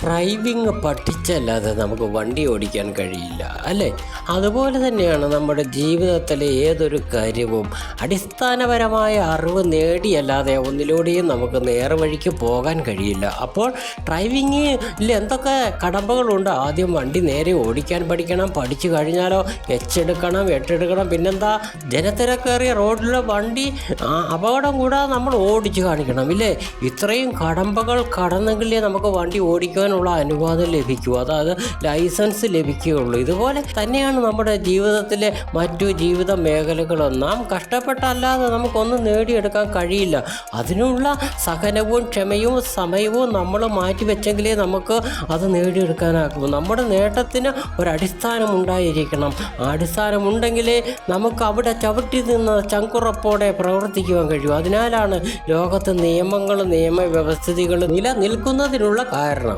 Driving പഠിച്ചല്ലാതെ നമുക്ക് വണ്ടി ഓടിക്കാൻ കഴിയില്ല അല്ലേ? അതുപോലെ തന്നെയാണ് നമ്മുടെ ജീവിതത്തിലെ ഏതൊരു കാര്യവും അടിസ്ഥാനപരമായ അറിവ് നേടിയല്ലാതെ ഒന്നിലൂടെയും നമുക്ക് നേർവഴിക്ക് പോകാൻ കഴിയില്ല. അപ്പോൾ ഡ്രൈവിങ്ങിൽ എന്തൊക്കെ കടമ്പകളുണ്ട്? ആദ്യം വണ്ടി നേരെ ഓടിക്കാൻ പഠിക്കണം. പഠിച്ചു കഴിഞ്ഞാലോ എച്ചെടുക്കണം, എട്ടെടുക്കണം. പിന്നെന്താ, ജനത്തിരക്കേറിയ റോഡിലെ വണ്ടി അപകടം കൂടാതെ നമ്മൾ ഓടിച്ചു കാണിക്കണം ഇല്ലേ? ഇത്രയും കടമ്പകൾ കടന്നെങ്കിലേ നമുക്ക് വണ്ടി ഓടിക്കാനുള്ള അനുവാദം ലഭിക്കൂ, അതായത് ലൈസൻസ് ലഭിക്കുകയുള്ളൂ. ഇതുപോലെ തന്നെയാണ് നമ്മുടെ ജീവിതത്തിലെ മറ്റു ജീവിത മേഖലകളും. നാം കഷ്ടപ്പെട്ടല്ലാതെ നമുക്കൊന്നും നേടിയെടുക്കാൻ കഴിയില്ല. അതിനുള്ള സഹനവും ക്ഷമയും സമയവും നമ്മൾ മാറ്റിവെച്ചെങ്കിലേ നമുക്ക് അത് നേടിയെടുക്കാനാകും. നമ്മുടെ നേട്ടത്തിന് ഒരടിസ്ഥാനം ഉണ്ടായിരിക്കണം. ആ അടിസ്ഥാനമുണ്ടെങ്കിലേ നമുക്ക് അവിടെ ചവിട്ടി നിന്ന് ചങ്കുറപ്പോടെ പ്രവർത്തിക്കുവാൻ കഴിയും. അതിനാലാണ് ലോകത്ത് നിയമങ്ങളും നിയമവ്യവസ്ഥിതികളും നിലനിൽക്കുന്നതിനുള്ള കാരണം.